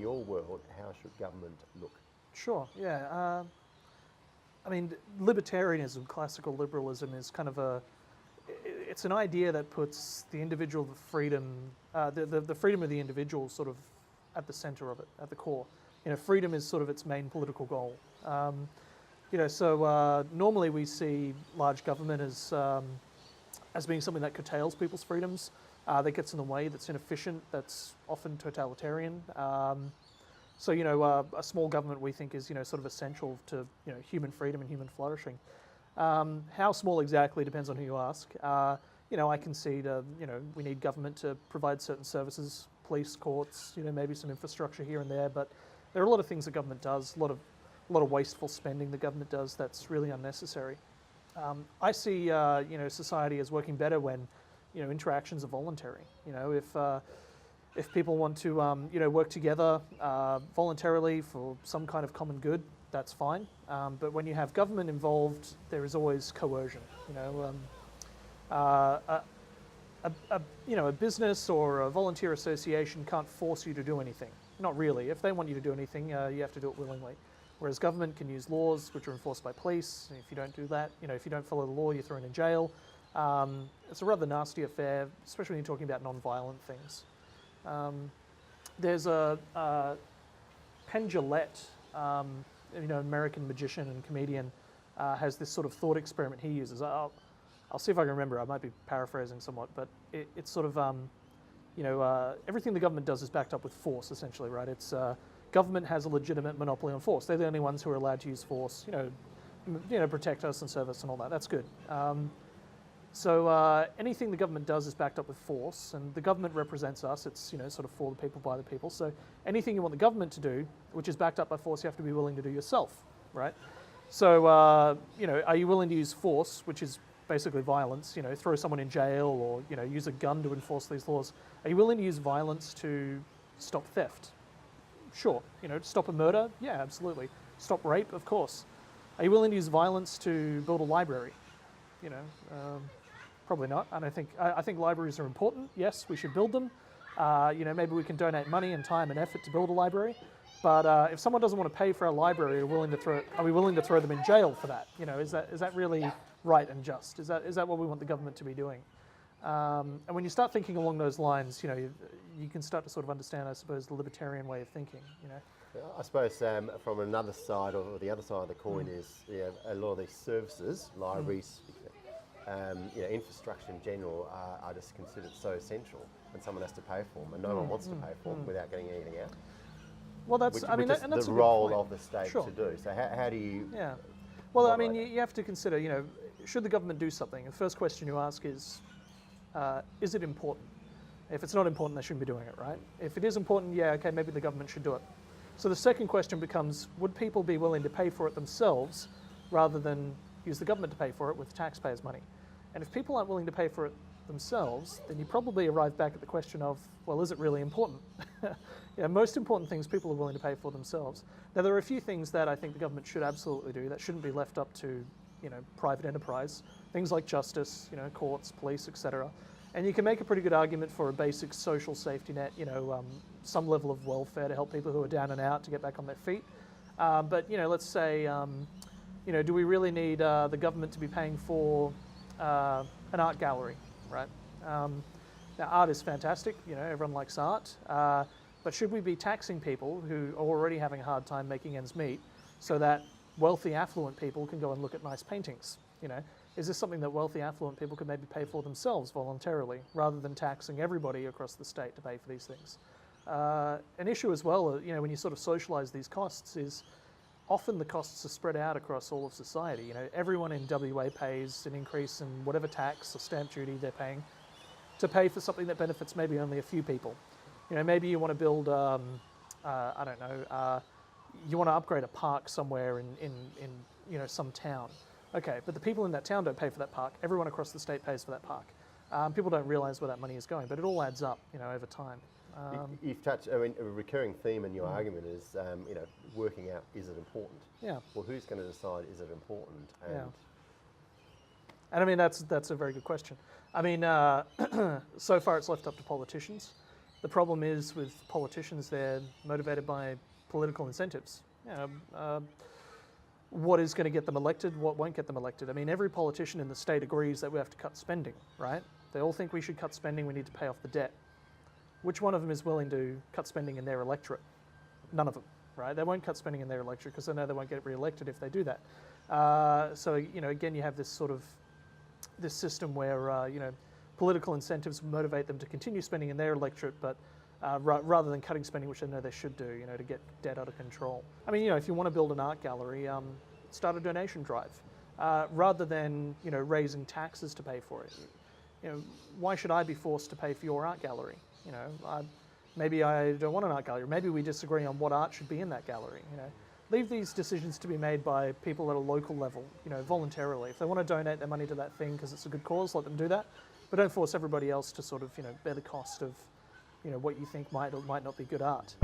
your world, how should government look? Sure, yeah. I mean, libertarianism, classical liberalism, is kind of it's an idea that puts the individual freedom, the freedom of the individual sort of at the center of it, at the core. Freedom is sort of its main political goal. So normally we see large government as being something that curtails people's freedoms, that gets in the way, that's inefficient, that's often totalitarian. So a small government we think is sort of essential to human freedom and human flourishing. How small exactly depends on who you ask. I concede we need government to provide certain services, police, courts, maybe some infrastructure here and there, but there are a lot of things the government does, a lot of wasteful spending the government does that's really unnecessary. I see society as working better when interactions are voluntary. If people want to work together voluntarily for some kind of common good, that's fine. But when you have government involved, there is always coercion. A business or a volunteer association can't force you to do anything. Not really. If they want you to do anything, you have to do it willingly. Whereas government can use laws which are enforced by police. If you don't do that, if you don't follow the law, you're thrown in jail. It's a rather nasty affair, especially when you're talking about non-violent things. There's a Penn Jillette, American magician and comedian, has this sort of thought experiment he uses. I'll see if I can remember. I might be paraphrasing somewhat, but it's sort of everything the government does is backed up with force, essentially, right? It's government has a legitimate monopoly on force. They're the only ones who are allowed to use force, protect us and serve us and all that. That's good. So anything the government does is backed up with force, and the government represents us. It's sort of for the people, by the people. So anything you want the government to do, which is backed up by force, you have to be willing to do yourself, right? So are you willing to use force, which is basically violence? Throw someone in jail or use a gun to enforce these laws. Are you willing to use violence to stop theft? Sure. Stop a murder? Yeah, absolutely. Stop rape? Of course. Are you willing to use violence to build a library? Probably not. I think libraries are important. Yes, we should build them. Maybe we can donate money and time and effort to build a library. But if someone doesn't want to pay for our library, are we willing to throw them in jail for that? Is that really right and just? Is that what we want the government to be doing? And when you start thinking along those lines, you can start to sort of understand, I suppose, the libertarian way of thinking. I suppose from another side, or the other side of the coin, is a lot of these services, libraries, infrastructure in general, are just considered so essential, and someone has to pay for them, and no one wants to pay for them without getting anything out. Well, that's the role of the state to do. So how do you? Yeah. Well, you have to consider, should the government do something? The first question you ask is it important? If it's not important, they shouldn't be doing it, right? If it is important, yeah, okay, maybe the government should do it. So the second question becomes, would people be willing to pay for it themselves rather than use the government to pay for it with taxpayers' money? And if people aren't willing to pay for it themselves, then you probably arrive back at the question of, well, is it really important? Most important things people are willing to pay for themselves. Now, there are a few things that I think the government should absolutely do that shouldn't be left up to private enterprise. Things like justice, courts, police, etc. And you can make a pretty good argument for a basic social safety net, some level of welfare to help people who are down and out to get back on their feet. But let's say, do we really need the government to be paying for an art gallery, right? Now, art is fantastic. Everyone likes art. But should we be taxing people who are already having a hard time making ends meet so that wealthy, affluent people can go and look at nice paintings? Is this something that wealthy, affluent people could maybe pay for themselves voluntarily, rather than taxing everybody across the state to pay for these things? An issue as well, when you sort of socialise these costs, is often the costs are spread out across all of society. Everyone in WA pays an increase in whatever tax or stamp duty they're paying to pay for something that benefits maybe only a few people. Maybe you want to build, you want to upgrade a park somewhere in some town. Okay, but the people in that town don't pay for that park. Everyone across the state pays for that park. People don't realise where that money is going, but it all adds up, over time. You've touched. A recurring theme in your argument is, working out, is it important? Yeah. Well, who's going to decide, is it important? And that's a very good question. So far it's left up to politicians. The problem is with politicians, they're motivated by political incentives. What is going to get them elected, what won't get them elected. I mean, every politician in the state agrees that we have to cut spending, right? They all think we should cut spending, we need to pay off the debt. Which one of them is willing to cut spending in their electorate? None of them, right? They won't cut spending in their electorate because they know they won't get re-elected if they do that. So, again, you have this sort of, this system where, political incentives motivate them to continue spending in their electorate, but rather than cutting spending, which they know they should do, to get debt out of control. I mean, if you want to build an art gallery, start a donation drive, rather than, raising taxes to pay for it. Why should I be forced to pay for your art gallery? Maybe I don't want an art gallery. Maybe we disagree on what art should be in that gallery. Leave these decisions to be made by people at a local level, voluntarily. If they want to donate their money to that thing because it's a good cause, let them do that. But don't force everybody else to sort of, bear the cost of, what you think might or might not be good art.